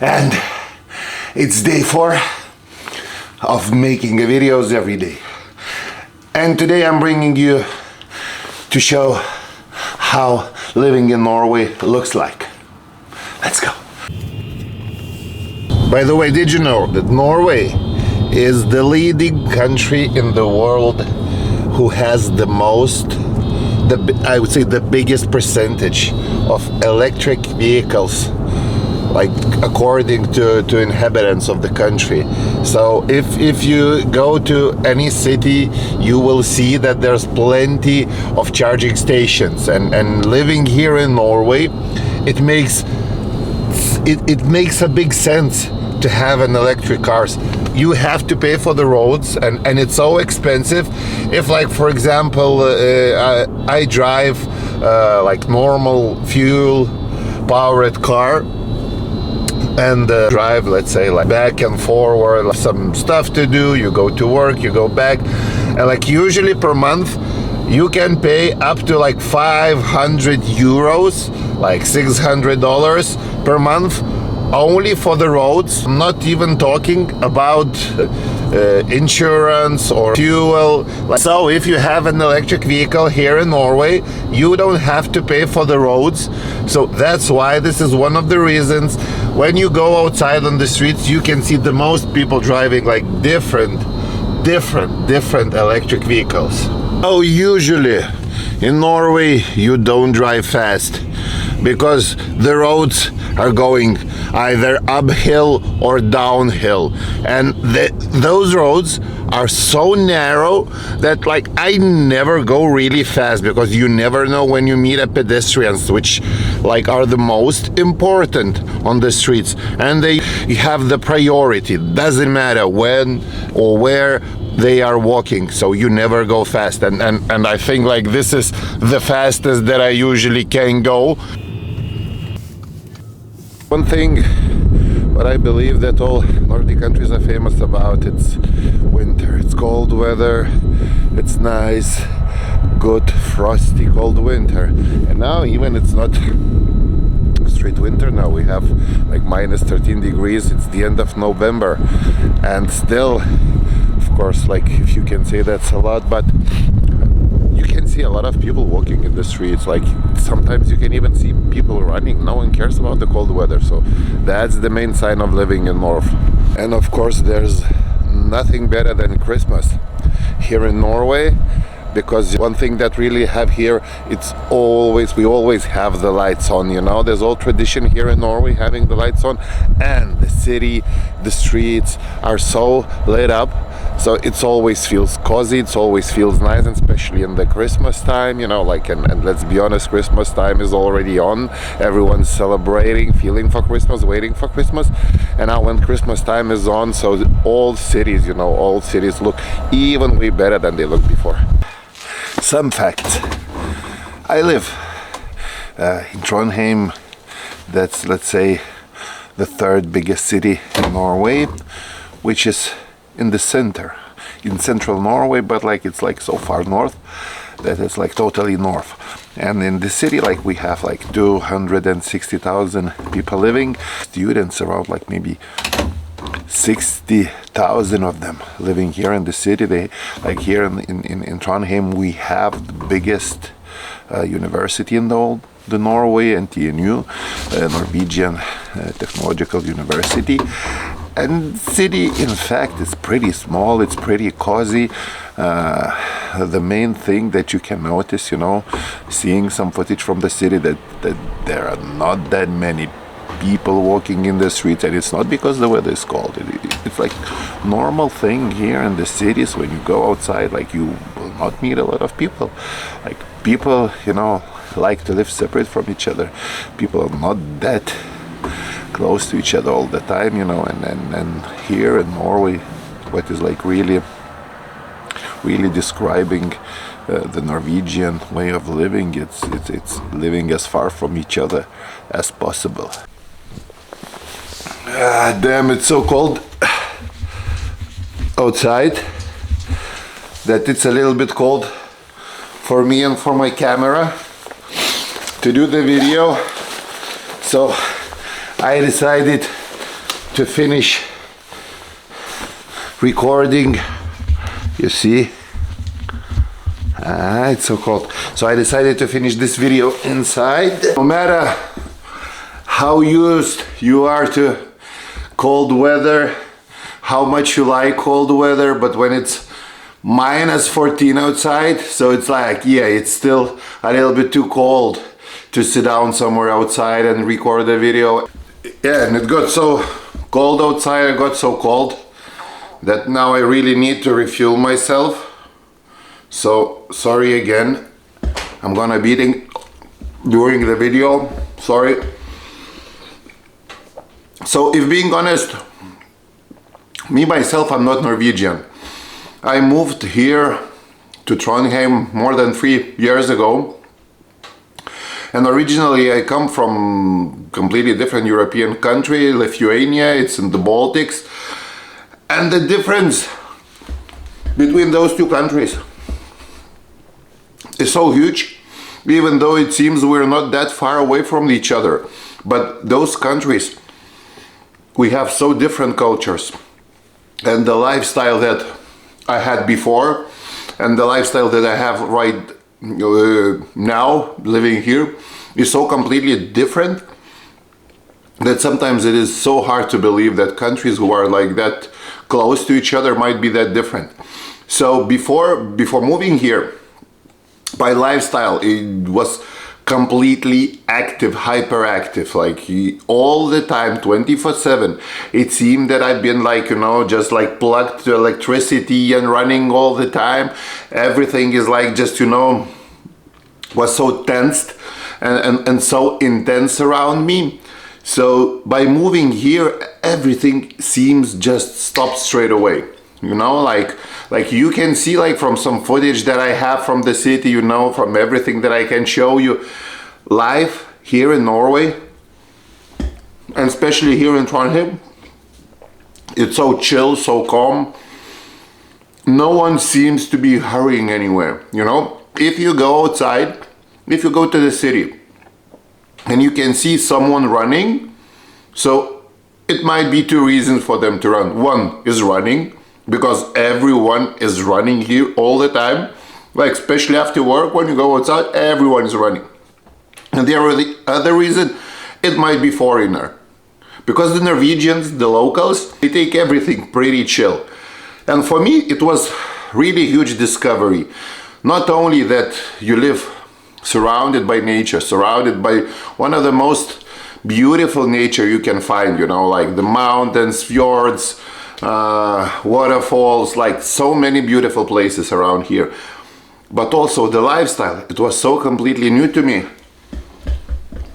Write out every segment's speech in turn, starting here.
and it's day 4 of making videos every day. And today I'm bringing you to show how living in Norway looks like. Let's go. By the way, did you know that Norway is the leading country in the world who has the most, I would say the biggest percentage of electric vehicles, like according to inhabitants of the country. So if you go to any city, you will see that there's plenty of charging stations, and living here in Norway, it makes a big sense to have an electric cars. You have to pay for the roads, and it's so expensive. If, like, for example, I drive like normal fuel powered car, and drive, let's say, like back and forward, some stuff to do, you go to work, you go back, and like usually per month you can pay up to like 500 euros, like $600 per month, only for the roads. I'm not even talking about insurance or fuel. So if you have an electric vehicle here in Norway, you don't have to pay for the roads. So that's why this is one of the reasons when you go outside on the streets, you can see the most people driving like different electric vehicles. Oh, usually in Norway you don't drive fast because the roads are going either uphill or downhill, and those roads are so narrow that, like, I never go really fast, because you never know when you meet a pedestrians, which like are the most important on the streets, and they have the priority. Doesn't matter when or where they are walking, so you never go fast, and I think like this is the fastest that I usually can go. One thing what I believe that all Nordic countries are famous about, it's winter. It's cold weather, it's nice, good, frosty, cold winter. And now even it's not straight winter, now we have like minus 13 degrees, it's the end of November, and still, of course, like, if you can say that's a lot, but you can see a lot of people walking in the streets. Like, sometimes you can even see people running. No one cares about the cold weather. So that's the main sign of living in North. And of course, there's nothing better than Christmas here in Norway, because one thing that really have here, we always have the lights on, you know. There's all tradition here in Norway having the lights on, and the city, the streets are so lit up, so it always feels cozy, it always feels nice, and especially in the Christmas time, you know, like, and let's be honest, Christmas time is already on. Everyone's celebrating, feeling for Christmas, waiting for Christmas, and now when Christmas time is on, so all cities, you know, all cities look even way better than they looked before. Some facts. I live in Trondheim. That's, let's say, the 3rd biggest city in Norway, which is in the center, in central Norway, but like it's like so far north that it's like totally north. And in the city, like, we have like 260,000 people living, students around like maybe 60,000 of them living here in the city. They, like, here in Trondheim, we have the biggest university in the Norway, NTNU, Norwegian Technological University. And city, in fact, is pretty small, it's pretty cozy. The main thing that you can notice, you know, seeing some footage from the city, that there are not that many people walking in the streets, and it's not because the weather is cold. It's like normal thing here in the cities. When you go outside, like, you will not meet a lot of people. Like, people, you know, like to live separate from each other. People are not that close to each other all the time, you know, and here in Norway, what is like really describing the Norwegian way of living, it's living as far from each other as possible. Damn, it's so cold outside that it's a little bit cold for me and for my camera to do the video. So I decided to finish recording. You see, it's so cold. So I decided to finish this video inside. No matter how used you are to cold weather, how much you like cold weather, but when it's -14 outside, so it's like, yeah, it's still a little bit too cold to sit down somewhere outside and record a video. Yeah, and it got so cold outside, it got so cold that now I really need to refuel myself. So sorry again, I'm gonna be eating during the video, sorry. So if being honest, me myself, I'm not Norwegian. I moved here to Trondheim more than 3 years ago. And originally I come from completely different European country, Lithuania, it's in the Baltics. And the difference between those two countries is so huge, even though it seems we're not that far away from each other. But those countries, we have so different cultures. And the lifestyle that I had before and the lifestyle that I have right now, living here, is so completely different that sometimes it is so hard to believe that countries who are like that close to each other might be that different. So before moving here, my lifestyle, it was completely active, hyperactive, like all the time, 24/7. It seemed that I've been like, you know, just like plugged to electricity and running all the time. Everything is like just, you know, was so tensed and so intense around me. So by moving here, everything seems just stopped straight away. You know, like you can see, like from some footage that I have from the city, you know, from everything that I can show you, life here in Norway, and especially here in Trondheim, it's so chill, so calm. No one seems to be hurrying anywhere, you know. If you go outside, if you go to the city, and you can see someone running, so it might be two reasons for them to run. One is running, because everyone is running here all the time, like especially after work, when you go outside, everyone is running. And the other reason, it might be foreigner, because the Norwegians, the locals, they take everything pretty chill. And for me, it was really huge discovery. Not only that you live surrounded by nature, surrounded by one of the most beautiful nature you can find, you know, like the mountains, fjords, waterfalls, like so many beautiful places around here. But also the lifestyle, it was so completely new to me.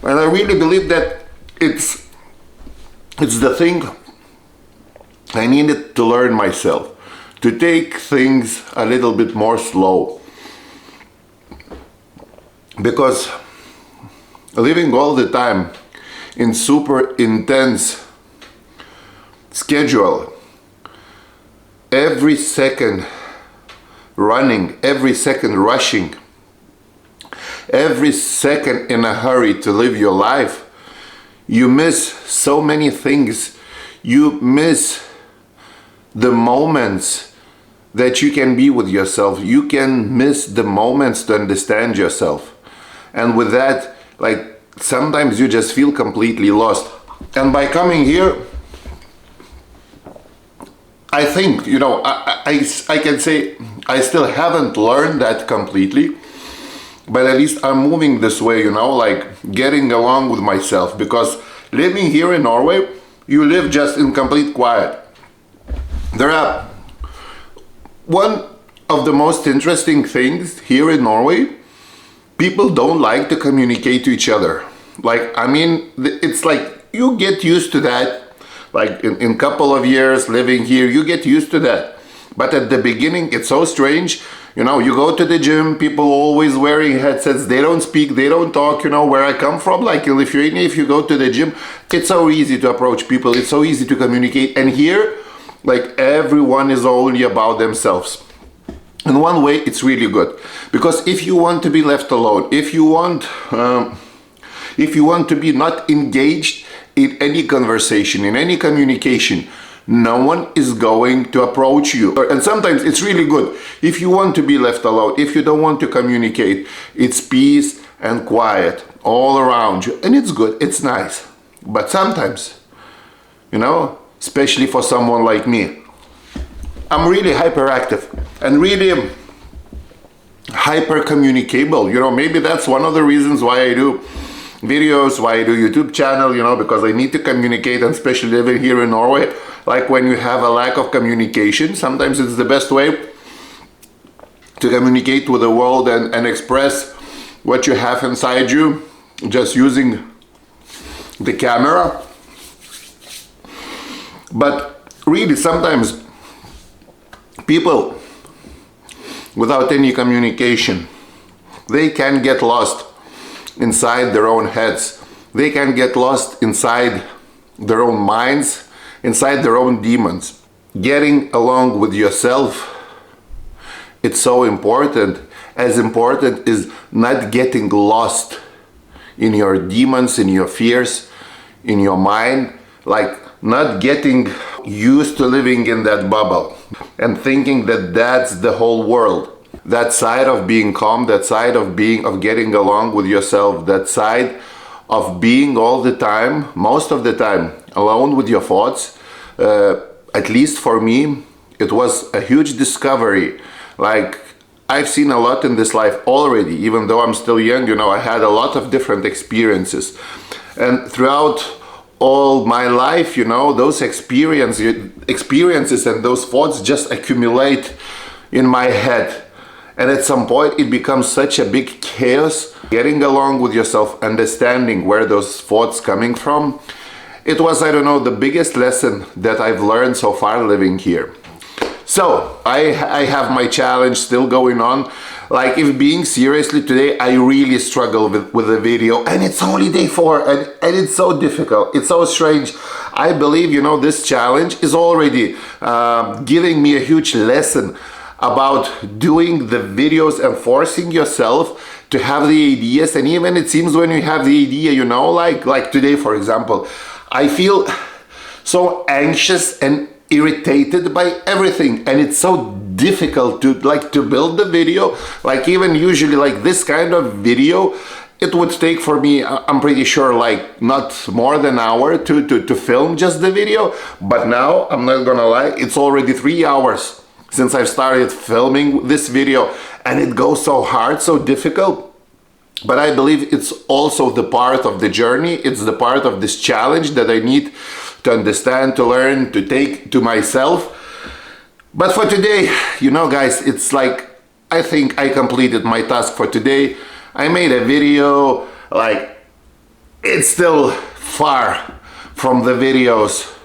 And I really believe that it's the thing I needed to learn myself, to take things a little bit more slow. Because living all the time in super intense schedule, every second running, every second rushing, every second in a hurry to live your life, you miss so many things. You miss the moments that you can be with yourself. You can miss the moments to understand yourself. And with that, like, sometimes you just feel completely lost. And by coming here, I think, you know, I can say I still haven't learned that completely, but at least I'm moving this way, you know, like getting along with myself. Because living here in Norway, you live just in complete quiet. There are one of the most interesting things here in Norway, people don't like to communicate to each other. Like, I mean, it's like you get used to that. Like in a couple of years living here, you get used to that. But at the beginning, it's so strange. You know, you go to the gym, people always wearing headsets, they don't speak, they don't talk. You know, where I come from, like in Lithuania, if you go to the gym, it's so easy to approach people, it's so easy to communicate. And here, like, everyone is only about themselves. In one way, it's really good. Because if you want to be left alone, if you want to be not engaged in any conversation, in any communication, no one is going to approach you. And sometimes it's really good if you want to be left alone, if you don't want to communicate, it's peace and quiet all around you, and it's good, it's nice. But sometimes, you know, especially for someone like me, I'm really hyperactive and really hyper communicable. You know, maybe that's one of the reasons why I do videos, why I do YouTube channel, you know, because I need to communicate, and especially living here in Norway, like when you have a lack of communication, sometimes it's the best way to communicate with the world and express what you have inside you, just using the camera. But really, sometimes people without any communication, they can get lost inside their own heads. They can get lost inside their own minds, inside their own demons. Getting along with yourself, it's so important. As important is not getting lost in your demons, in your fears, in your mind, like not getting used to living in that bubble and thinking that that's the whole world. That side of being calm, that side of getting along with yourself, that side of being all the time, most of the time, alone with your thoughts, at least for me, it was a huge discovery. Like, I've seen a lot in this life already, even though I'm still young, you know, I had a lot of different experiences. And throughout all my life, you know, those experiences and those thoughts just accumulate in my head. And at some point it becomes such a big chaos. Getting along with yourself, understanding where those thoughts coming from, it was, I don't know, the biggest lesson that I've learned so far living here. So I have my challenge still going on. Like, if being seriously today, I really struggle with the video, and it's only day 4, and it's so difficult, it's so strange. I believe, you know, this challenge is already giving me a huge lesson about doing the videos and forcing yourself to have the ideas. And even it seems when you have the idea, you know, like today, for example, I feel so anxious and irritated by everything, and it's so difficult to build the video. Like, even usually like this kind of video, it would take for me, I'm pretty sure, like not more than an hour to film just the video. But now, I'm not gonna lie, it's already 3 hours since I've started filming this video, and it goes so hard, so difficult. But I believe it's also the part of the journey, it's the part of this challenge that I need to understand, to learn, to take to myself. But for today, you know, guys, it's like, I think I completed my task for today. I made a video, like, it's still far from the videos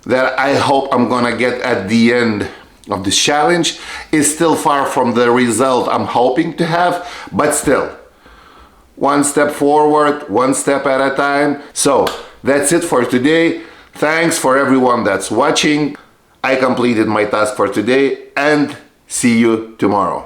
that I hope I'm gonna get at the end of this challenge. Is still far from the result I'm hoping to have, but still, one step forward, one step at a time. So that's it for today. Thanks for everyone that's watching. I completed my task for today, and see you tomorrow.